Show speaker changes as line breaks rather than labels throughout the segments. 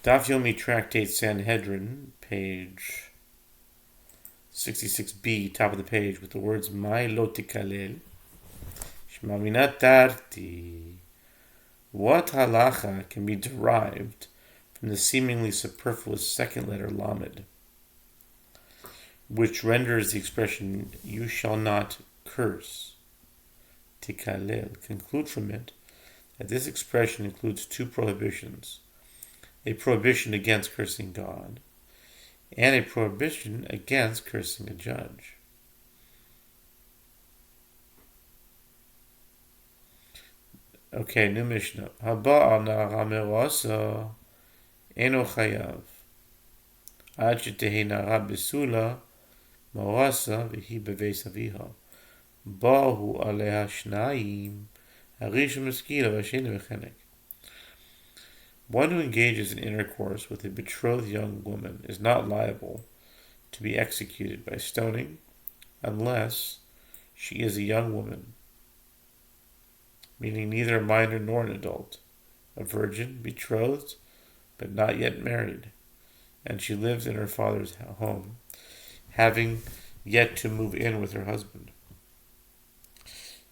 Daf Yomi Tractate Sanhedrin, page 66b, top of the page, with the words "Mai lo tikalel, shmamina tarti." What halacha can be derived from the seemingly superfluous second letter lamed, which renders the expression "you shall not curse"? Tikalel. Conclude from it that this expression includes two prohibitions: a prohibition against cursing God, and a prohibition against cursing a judge. Okay, new Mishnah. Haba nara merasa eno chayav ad shetehi nara besula merasa v'hi beveis aviha bahu aleha shnayim harishon meskila v'asheni v'chenek. One who engages in intercourse with a betrothed young woman is not liable to be executed by stoning unless she is a young woman, meaning neither a minor nor an adult, a virgin, betrothed, but not yet married, and she lives in her father's home, having yet to move in with her husband.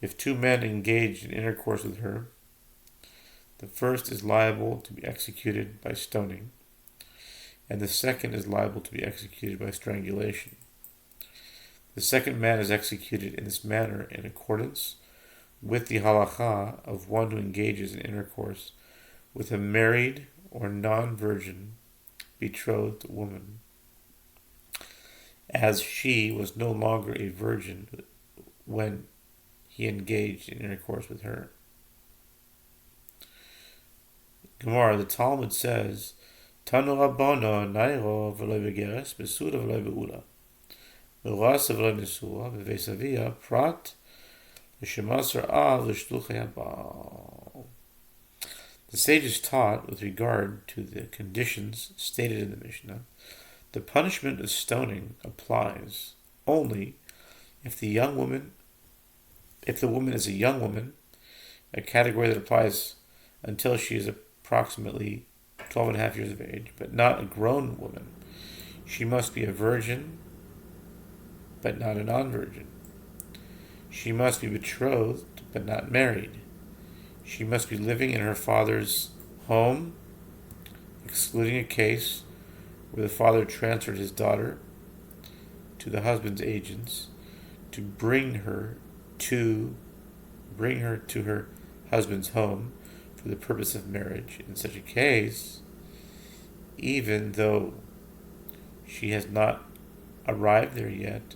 If two men engage in intercourse with her, the first is liable to be executed by stoning, and the second is liable to be executed by strangulation. The second man is executed in this manner in accordance with the halacha of one who engages in intercourse with a married or non-virgin betrothed woman, as she was no longer a virgin when he engaged in intercourse with her. Gemara, the Talmud says, Tanu Rabbanon nairo v'lo begeres besura v'lo beula v'rasa v'lo nesua v'veis avia prat l'shemasar av l'shluchei habal. The sages taught, with regard to the conditions stated in the Mishnah, the punishment of stoning applies only if the woman is a young woman, a category that applies until she is approximately 12 and a half years of age, but not a grown woman. She must be a virgin, but not a non-virgin. She must be betrothed, but not married. She must be living in her father's home, excluding a case where the father transferred his daughter to the husband's agents to bring her to her husband's home for the purpose of marriage. In such a case, even though she has not arrived there yet,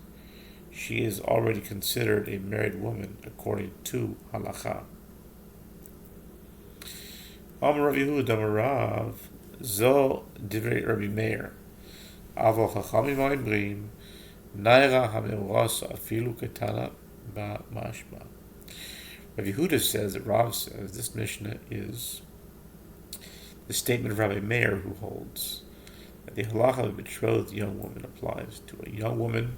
she is already considered a married woman according to halacha. Amar Rav Yehuda Amar Rav Zo Divrei Rabbi Meir Aval Chachamim Omrim Naira HaMeorasa Afilu Ketana Ba Mashma. Rav Yehuda says that Rav says this Mishnah is the statement of Rabbi Meir, who holds that the halacha of a betrothed young woman applies to a young woman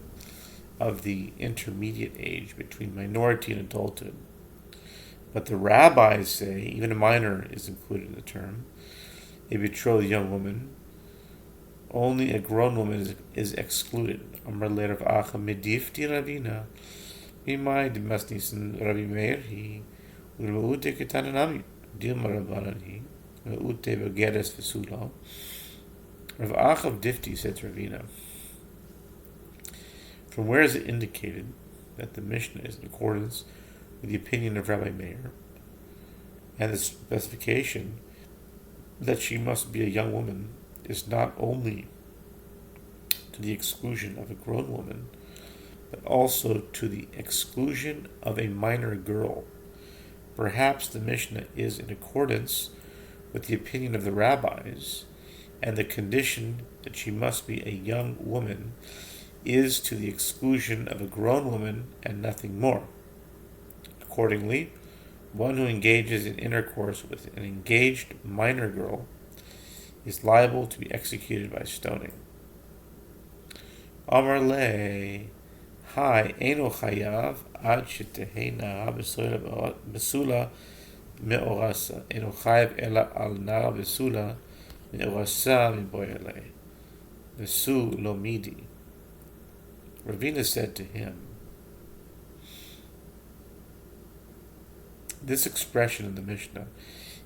of the intermediate age between minority and adulthood. But the rabbis say even a minor is included in the term. A betrothed young woman, only a grown woman is excluded. Amar le Rav Acha medifti Ravina mimai demasnisin Rabbi Meir hi ulmeute ketananami dilma rabbanan hi meute begeres vesula. Rav Acha of Difti said to Ravina, from where is it indicated that the Mishnah is in accordance with the opinion of Rabbi Meir and the specification that she must be a young woman is not only to the exclusion of a grown woman, but also to the exclusion of a minor girl? Perhaps the Mishnah is in accordance with the opinion of the rabbis, and the condition that she must be a young woman is to the exclusion of a grown woman and nothing more. Accordingly, one who engages in intercourse with an engaged minor girl is liable to be executed by stoning. Amar le Hai eno chayav ad shetehi nara besula meorasa eno chayav ela al nara besula Yehoshua miboyale, Nesu lo midi. Ravina said to him, this expression in the Mishnah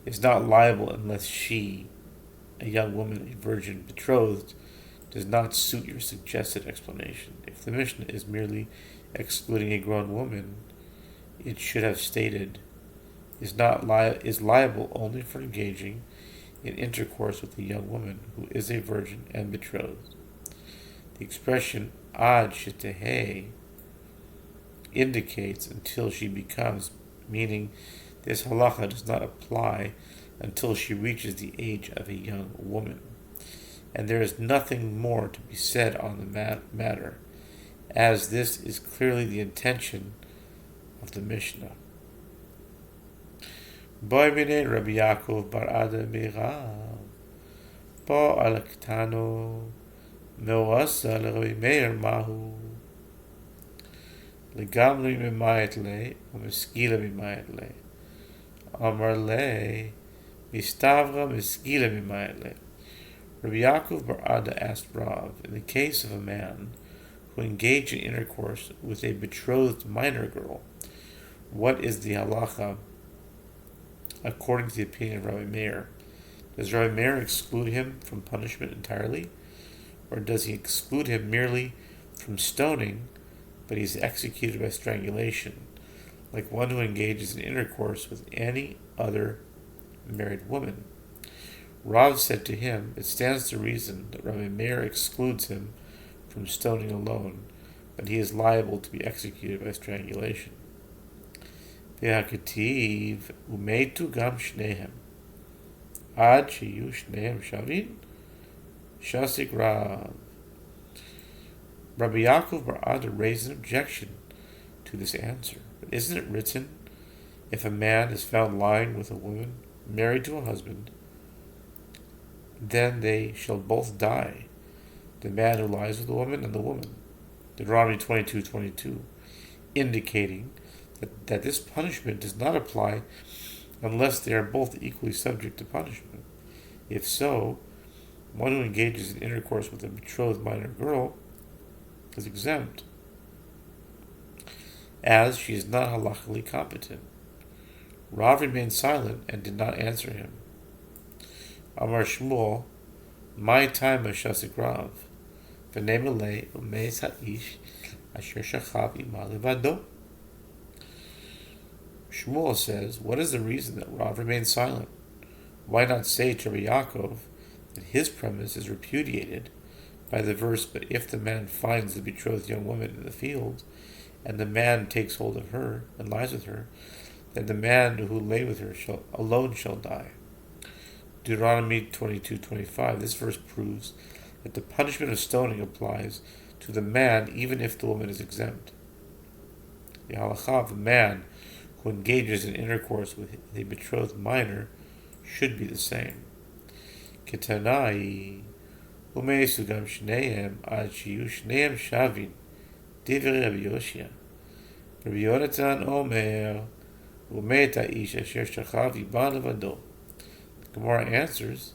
is not liable unless she, a young woman, a virgin betrothed, does not suit your suggested explanation. If the Mishnah is merely excluding a grown woman, it should have stated is liable only for engaging in intercourse with a young woman who is a virgin and betrothed. The expression ad shetehei indicates until she becomes, meaning this halacha does not apply until she reaches the age of a young woman. And there is nothing more to be said on the matter, as this is clearly the intention of the Mishnah. Boy b'nei Rabbi Yaakov bar Ada Meirav, bo al ktano me'orasa l'Rabbi Meir mahu, legamri mimayet le, u'meskila mimayet le, amar le, mistavra meskila mimayet le. Rabbi Yaakov bar Ada asked Rav, in the case of a man who engaged in intercourse with a betrothed minor girl, what is the halacha according to the opinion of Rabbi Meir? Does Rabbi Meir exclude him from punishment entirely? Or does he exclude him merely from stoning, but he is executed by strangulation, like one who engages in intercourse with any other married woman? Rav said to him, it stands to reason that Rabbi Meir excludes him from stoning alone, but he is liable to be executed by strangulation. Ve'haketiv umetu gam shnehem ad shiyu shnehem shavin shasik Rav. Rabbi Yaakov bar Ada raised an objection to this answer. But isn't it written, if a man is found lying with a woman married to a husband, then they shall both die, the man who lies with the woman and the woman. Deuteronomy 22:22, indicating that this punishment does not apply unless they are both equally subject to punishment. If so, one who engages in intercourse with a betrothed minor girl is exempt, as she is not halachically competent. Rav remained silent and did not answer him. Amar Shmuel, my time shasik Rav, v'nemelei umeis ha'ish asher shachav ima levado. Shmuel says, what is the reason that Rav remained silent? Why not say to Rabbi Yaakov that his premise is repudiated by the verse, but if the man finds the betrothed young woman in the field, and the man takes hold of her and lies with her, then the man who lay with her alone shall die. Deuteronomy 22:25. This verse proves that the punishment of stoning applies to the man even if the woman is exempt. The halakha of the man who engages in intercourse with a betrothed minor should be the same. Ketanai umeisu gam shnehem ad shiyu shnehem shavin divrei Rabbi Yehoshua. Rabbi Yonatan omer umet ha'ish asher shachav iba levado. The Gemara answers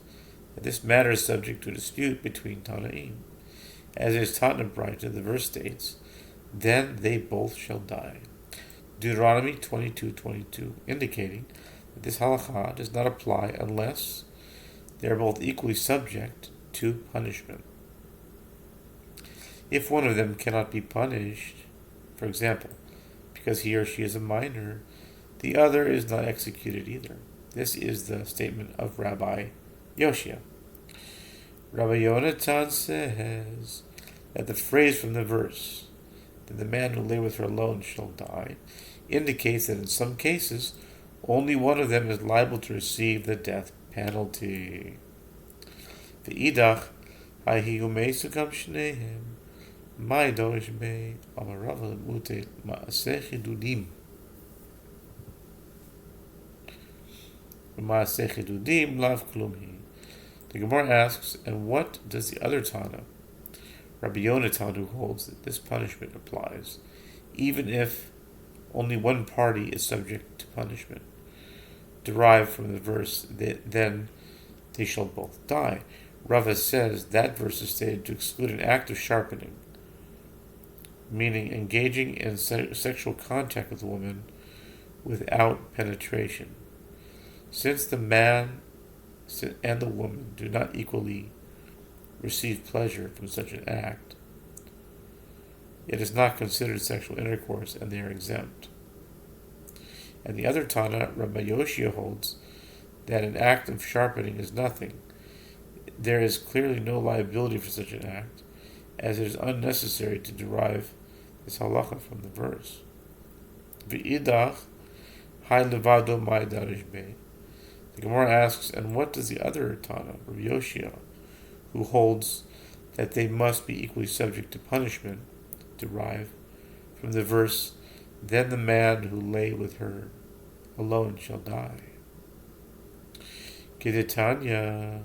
that this matter is subject to a dispute between Tanaim. As is taught in Braita, the verse states, then they both shall die. Deuteronomy 22:22, indicating that this halakha does not apply unless they are both equally subject to punishment. If one of them cannot be punished, for example, because he or she is a minor, the other is not executed either. This is the statement of Rabbi Yehoshua. Rabbi Yonatan says that the phrase from the verse, that the man who lay with her alone shall die, indicates that in some cases, only one of them is liable to receive the death penalty. V'idach, hahi umeisu gam shnehem, mai dorish mei, amarav lemute ma'aseh chidudim. Ma'aseh chidudim lav klumhi. The Gemara asks, and what does the other Tana, Rabbi Yonatan, who holds that this punishment applies, even if only one party is subject to punishment, derive from the verse that then they shall both die. Rava says that verse is stated to exclude an act of sharpening, meaning engaging in sexual contact with a woman without penetration. Since the man and the woman do not equally receive pleasure from such an act, it is not considered sexual intercourse and they are exempt. And the other Tana, Rabbi Yehoshua, holds that an act of sharpening is nothing. There is clearly no liability for such an act, as it is unnecessary to derive this halacha from the verse. V'idach hai levado mai darish be. The Gemara asks, and what does the other Tana, Rabbi Yehoshua, who holds that they must be equally subject to punishment, derive from the verse, then the man who lay with her alone shall die? Kedetanya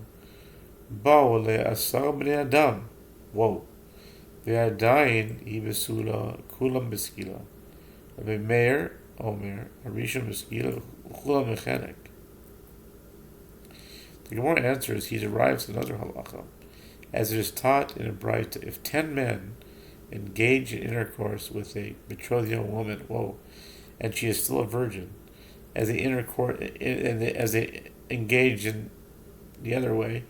ba'u le'asar bnei adam. Whoa. Ve'adayin hi besula kulam beskila. Rabbi Meir Omer, Arishon beskila kulam mechanek. The Gemara answers, he derives another halacha, as it is taught in a Braita, if 10 men engage in intercourse with a betrothed young woman, and she is still a virgin, as they engage in the other way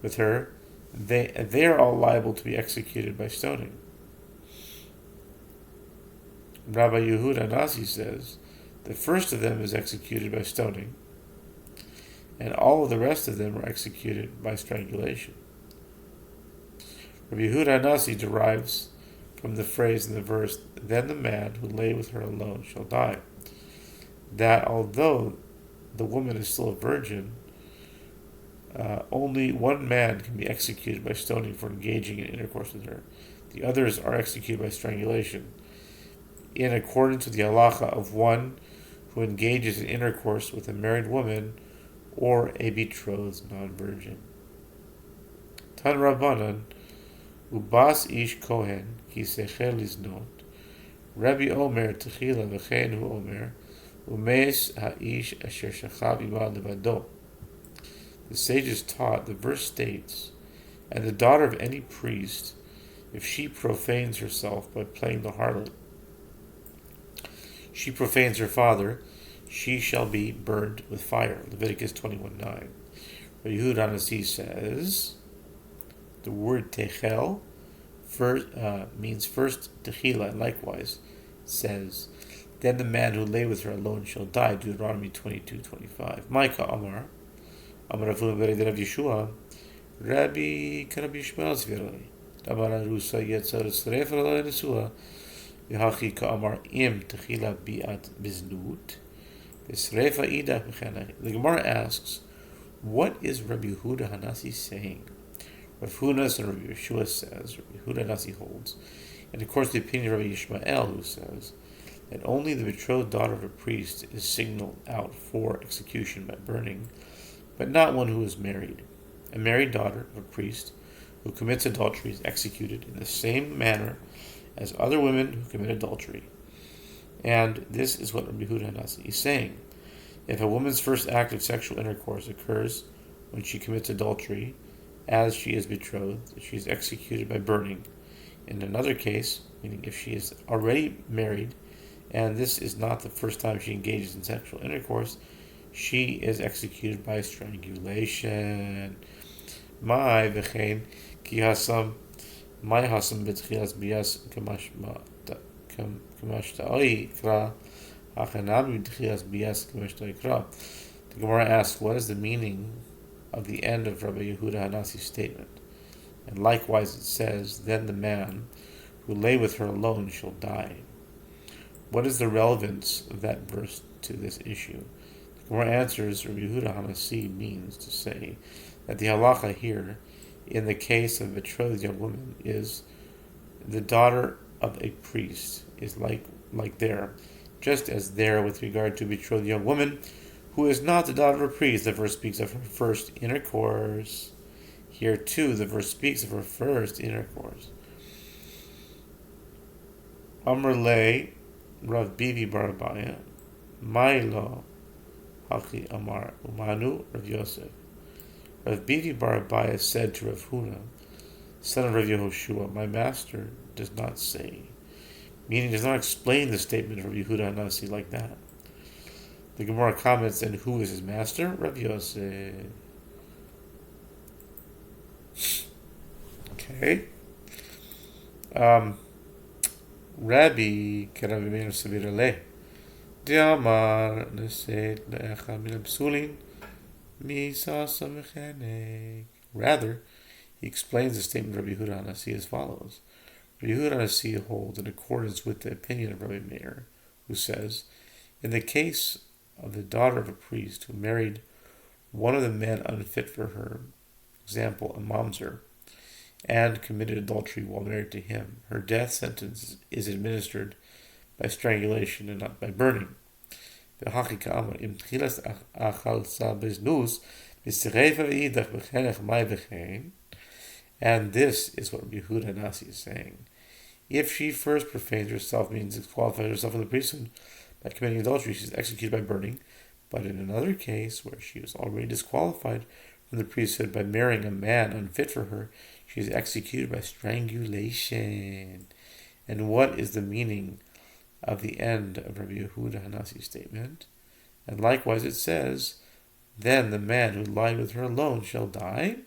with her, they are all liable to be executed by stoning. Rabbi Yehuda Nasi says the first of them is executed by stoning, and all of the rest of them are executed by strangulation. Rabbi Yehuda Nasi derives from the phrase in the verse, then the man who lay with her alone shall die, that although the woman is still a virgin, only one man can be executed by stoning for engaging in intercourse with her. The others are executed by strangulation, in accordance with the halacha of one who engages in intercourse with a married woman or a betrothed non-virgin. Tan Rabbanan, Ubas ish kohen, ki sechel liznot, Rabbi Omer techila v'chein hu Omer, umeis ha'ish asher shachav ima levado. The sages taught, the verse states, and the daughter of any priest, if she profanes herself by playing the harlot, she profanes her father, she shall be burned with fire. Leviticus 21:9. Rabbi Yehuda Nasi says, the word techel means first techila, and likewise says, then the man who lay with her alone shall die. Deuteronomy 22:25. Micah Amar Avuna Bered Rav Yehoshua, Rabbi Karabbi Shmuel Zviroi, Amar Rusa Yetzer Sreif Alay Nesua, V'hachi Ka'amar Im Techila Bi'at Biznut, V'Sreifa Ida Mechanech. The Gemara asks, what is Rabbi Yehuda Hanasi saying? Rav Hunas and Rabbi Yehoshua says, Rabbi Yehuda Hanasi holds, and of course the opinion of Rabbi Yishmael, who says that only the betrothed daughter of a priest is signaled out for execution by burning, but not one who is married. A married daughter of a priest who commits adultery is executed in the same manner as other women who commit adultery. And this is what Rabbi Yehuda Hanasi is saying. If a woman's first act of sexual intercourse occurs when she commits adultery, as she is betrothed, she is executed by burning. In another case, meaning if she is already married, and this is not the first time she engages in sexual intercourse, she is executed by strangulation. My v'chein ki hasam b'tchilas bias kamashta'i kra hachanami b'tchilas bias kamashta'i kra. The Gemara asks, what is the meaning of the end of Rabbi Yehuda Hanasi's statement? And likewise it says, then the man who lay with her alone shall die. What is the relevance of that verse to this issue? The Gemara answers, Rabbi Yehuda Hanasi means to say that the halacha here, in the case of a betrothed young woman, is the daughter of a priest, is like there, just as there with regard to a betrothed young woman, who is not the daughter of a priest. The verse speaks of her first intercourse. Here too, the verse speaks of her first intercourse. Amr le Rav Bibi Barabaya, Mailo Haki Amar Umanu Rav Yosef. Rav Bibi bar Abaye said to Rav Huna, son of Rav Yehoshua, my master does not say, meaning does not explain the statement of Rav Yehuda Hanasi like that. The Gemara comments, and who is his master? Rav Yosef. Okay. Rabbi Keravi Meir Sabirale. Diamar Neset Le'echa Min Psulin Misasa Mechanek. Rather, he explains the statement of Rabbi Yehuda Hanasi as follows. Rabbi Yehuda Hanasi holds in accordance with the opinion of Rabbi Meir, who says, in the case of the daughter of a priest who married one of the men unfit for her, example, a mamzer, and committed adultery while married to him, her death sentence is administered by strangulation and not by burning. And this is what Yehuda Hanasi is saying. If she first profanes herself, means disqualifies herself from the priesthood by committing adultery, she is executed by burning. But in another case, where she was already disqualified from the priesthood by marrying a man unfit for her, she is executed by strangulation. And what is the meaning of the end of Rabbi Yehuda Hanasi's statement? And likewise it says, then the man who lied with her alone shall die.